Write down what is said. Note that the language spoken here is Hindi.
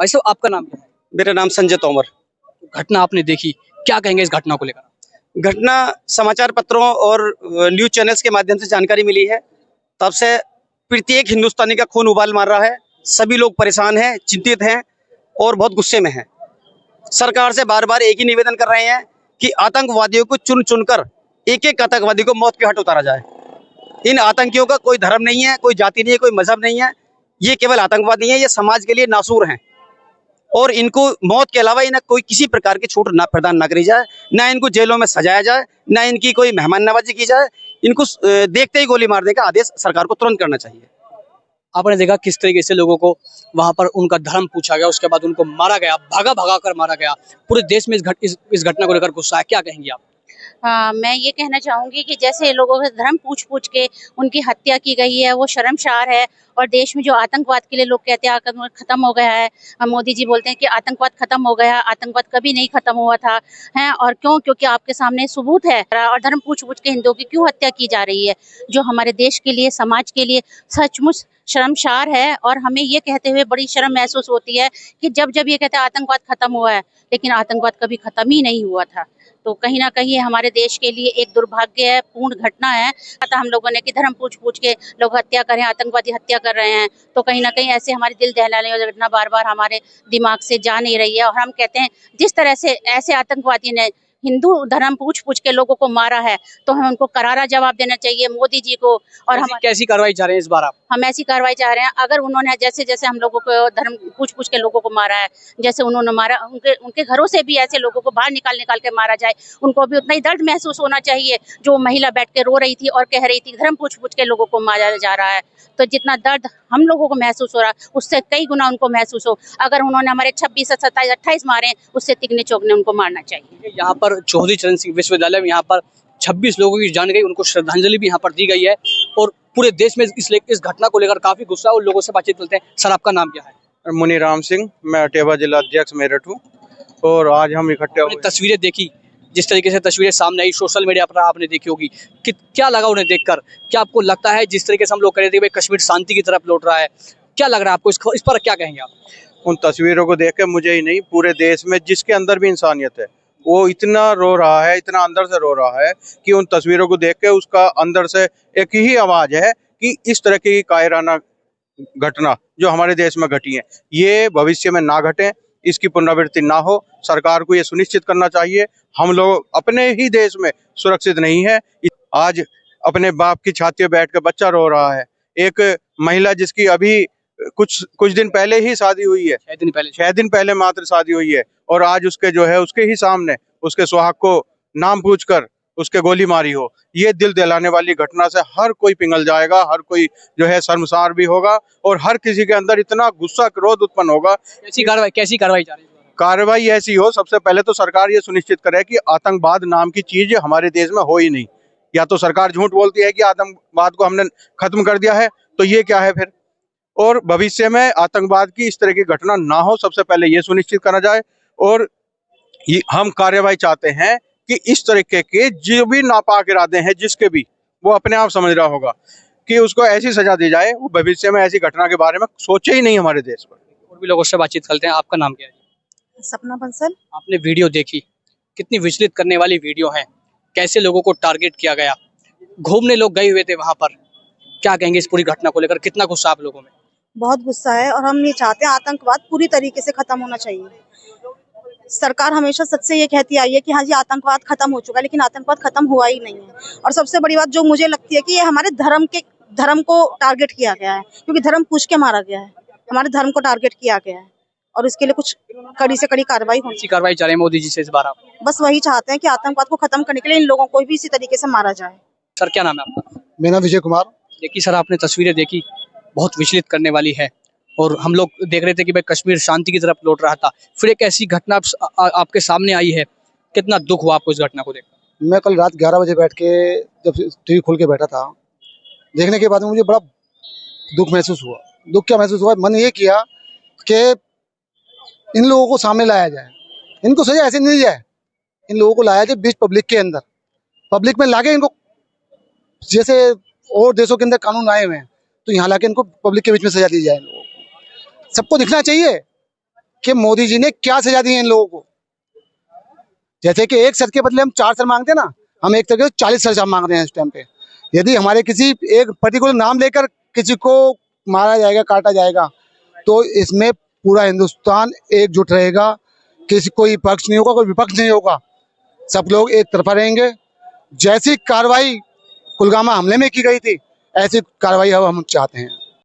भाई साहब आपका नाम क्या है? मेरा नाम संजय तोमर। घटना आपने देखी, क्या कहेंगे इस घटना को लेकर? घटना समाचार पत्रों और न्यूज चैनल्स के माध्यम से जानकारी मिली है। तब से प्रत्येक हिंदुस्तानी का खून उबाल मार रहा है। सभी लोग परेशान हैं, चिंतित हैं और बहुत गुस्से में हैं। सरकार से बार बार एक ही निवेदन कर रहे हैं कि आतंकवादियों को चुन चुनकर एक एक आतंकवादी को मौत के घाट उतारा जाए। इन आतंकियों का कोई धर्म नहीं है, कोई जाति नहीं है, कोई मजहब नहीं है। ये केवल आतंकवादी हैं, ये समाज के लिए नासूर हैं और इनको मौत के अलावा इन्हें कोई किसी प्रकार की छूट ना प्रदान ना करी जाए, ना इनको जेलों में सजाया जाए, ना इनकी कोई मेहमान नवाजी की जाए। इनको देखते ही गोली मारने का आदेश सरकार को तुरंत करना चाहिए। आपने देखा किस तरीके से लोगों को वहां पर उनका धर्म पूछा गया, उसके बाद उनको मारा गया, भागा भगा कर मारा गया। पूरे देश में इस घटना को लेकर गुस्सा है, क्या कहेंगे आप? मैं ये कहना चाहूँगी कि जैसे लोगों के धर्म पूछ-पूछ के उनकी हत्या की गई है, वो शर्मसार है। और देश में जो आतंकवाद के लिए लोग कहते हैं आतंकवाद खत्म हो गया है, मोदी जी बोलते हैं कि आतंकवाद खत्म हो गया, आतंकवाद कभी नहीं खत्म हुआ था, हैं? और क्यों? क्योंकि आपके सामने सबूत है। और धर्म पूछ-पूछ के हिंदुओं की क्यों हत्या की जा रही है, जो हमारे देश के लिए, समाज के लिए सचमुच शर्मसार है। और हमें ये कहते हुए बड़ी शर्म महसूस होती है कि जब ये कहते हैं आतंकवाद खत्म हुआ है, लेकिन आतंकवाद कभी खत्म ही नहीं हुआ था। तो कहीं न कहीं हमारे देश के लिए एक दुर्भाग्यपूर्ण घटना है। अतः हम लोगों ने कि धर्म पूछ-पूछ के लोग हत्या कर रहे हैं, आतंकवादी हत्या कर रहे हैं, तो कहीं न कहीं ऐसे हमारे दिल दहलाने वाली घटना बार-बार हमारे दिमाग से जा नहीं रही है। और हम कहते हैं जिस तरह से ऐसे आतंकवादी ने हिंदू धर्म पूछ-पूछ के लोगों को मारा है, तो हमें उनको करारा जवाब देना चाहिए मोदी जी को। और हम कैसी कार्रवाई चाह रहे हैं इस बार आप? हम ऐसी कार्रवाई चाह रहे हैं, अगर उन्होंने जैसे-जैसे हम लोगों को धर्म पूछ-पूछ के लोगों को मारा है, जैसे उन्होंने मारा, उनके घरों से भी ऐसे लोगों को बाहर निकाल के मारा जाए। उनको भी उतना ही दर्द महसूस होना चाहिए, जो महिला बैठ के रो रही थी और कह रही थी धर्म पूछ-पूछ के लोगों को मारा जा रहा है। तो जितना दर्द हम लोगों को महसूस हो रहा है, उससे कई गुना उनको महसूस हो। अगर उन्होंने हमारे 26, 27, 28 मारे हैं, उससे तिगने चौगने उनको मारना चाहिए। यहाँ पर चौधरी चरण सिंह विश्वविद्यालय में यहाँ पर 26 लोगों की जान गई, उनको श्रद्धांजलि भी यहाँ पर दी गई है। और पूरे देश में इस घटना को लेकर काफी गुस्सा है और लोगों से बातचीत करते हैं। सर आपका नाम क्या है? मुनीराम सिंह, मैं अटेवा जिला अध्यक्ष मेरठ हूँ। और आज हम इकट्ठे हुए। तस्वीरें देखी, जिस तरीके से तस्वीरें सामने आई सोशल मीडिया पर आपने देखी होगी, कि क्या लगा उन्हें देखकर? क्या आपको लगता है जिस तरीके से हम लोग कह रहे थे भाई कश्मीर शांति की तरफ लौट रहा है, क्या लग रहा है आपको? इस पर क्या कहेंगे आप? उन तस्वीरों को देख के मुझे ही नहीं, पूरे देश में जिसके अंदर भी इंसानियत है, वो इतना रो रहा है, इतना अंदर से रो रहा है कि उन तस्वीरों को देख के उसका अंदर से एक ही आवाज है कि इस तरह की कायराना घटना जो हमारे देश में घटी है, ये भविष्य में ना घटे, इसकी पुनरावृत्ति ना हो। सरकार को ये सुनिश्चित करना चाहिए। हम लोग अपने ही देश में सुरक्षित नहीं है। आज अपने बाप की छाती पे बैठ कर बच्चा रो रहा है। एक महिला जिसकी अभी कुछ दिन पहले ही शादी हुई है, 6 दिन पहले मात्र शादी हुई है, और आज उसके जो है उसके ही सामने उसके सुहाग को नाम पूछकर उसके गोली मारी हो। ये दिल दहलाने वाली घटना से हर कोई पिघल जाएगा, हर कोई जो है शर्मसार भी होगा और हर किसी के अंदर इतना गुस्सा क्रोध उत्पन्न होगा। कैसी कार्रवाई चाह रही है? कार्रवाई ऐसी हो, सबसे पहले तो सरकार ये सुनिश्चित करे कि आतंकवाद नाम की चीज हमारे देश में हो ही नहीं। या तो सरकार झूठ बोलती है कि आतंकवाद को हमने खत्म कर दिया है, तो ये क्या है फिर? और भविष्य में आतंकवाद की इस तरह की घटना ना हो, सबसे पहले ये सुनिश्चित करा जाए। और हम कार्रवाई चाहते हैं कि इस तरीके के जो भी नापाक इरादे हैं, जिसके भी, वो अपने आप समझ रहा होगा कि उसको ऐसी सजा दी जाए, वो भविष्य में ऐसी घटना के बारे में सोचे ही नहीं हमारे देश पर। और भी लोगों से बातचीत करते हैं। आपका नाम क्या है? सपना बंसल। आपने वीडियो देखी, कितनी विचलित करने वाली वीडियो है, कैसे लोगों को टारगेट किया गया, घूमने लोग गए हुए थे वहां पर, क्या कहेंगे इस पूरी घटना को लेकर? कितना गुस्सा आप लोगों में? बहुत गुस्सा है और हम ये चाहते हैं आतंकवाद पूरी तरीके से खत्म होना चाहिए। सरकार हमेशा सच से ये कहती आई है कि हाँ जी आतंकवाद खत्म हो चुका है, लेकिन आतंकवाद खत्म हुआ ही नहीं है। और सबसे बड़ी बात जो मुझे लगती है कि ये हमारे धर्म को टारगेट किया गया है, क्योंकि धर्म पूछ के मारा गया है, हमारे धर्म को टारगेट किया गया है और इसके लिए कुछ कड़ी से कड़ी कार्रवाई होनी चाहिए। कार्रवाई चाह रहे हैं मोदी जी से इस बार आप? बस वही चाहते हैं कि आतंकवाद को खत्म करने के लिए इन लोगों को भी इसी तरीके से मारा जाए। सर क्या नाम है आपका? मेरा विजय कुमार। देखिए सर, आपने तस्वीरें देखी, बहुत विचलित करने वाली है। और हम लोग देख रहे थे कि भाई कश्मीर शांति की तरफ लौट रहा था, फिर एक ऐसी घटना आपके सामने आई है। कितना दुख हुआ आपको इस घटना को देखकर? मैं कल रात 11 बजे बैठ के जब टीवी खोल के बैठा था, देखने के बाद मुझे बड़ा दुख महसूस हुआ। दुख क्या महसूस हुआ, मन ये किया कि इन लोगों को सामने लाया जाए, इनको सजा ऐसे नहीं जाए, इन लोगों को लाया जाए बीच पब्लिक के अंदर, पब्लिक में लाके इनको, जैसे और देशों के अंदर कानून आए हुए हैं, तो यहाँ लाके इनको पब्लिक के बीच में सजा दी जाए। इन लोगों को सबको दिखना चाहिए कि मोदी जी ने क्या सजा दी है इन लोगों को। जैसे कि एक सर के बदले हम 4 सर मांगते ना, हम एक तरह से 40 सर मांग रहे हैं इस टाइम पे। यदि हमारे किसी एक पर्टिकुलर नाम लेकर किसी को मारा जाएगा, काटा जाएगा, तो इसमें पूरा हिंदुस्तान एकजुट रहेगा। किसी कोई पक्ष नहीं होगा, कोई विपक्ष नहीं होगा, सब लोग एक तरफा रहेंगे। जैसी कार्रवाई कुलगामा हमले में की गई थी, ऐसी कार्रवाई अब हम चाहते हैं।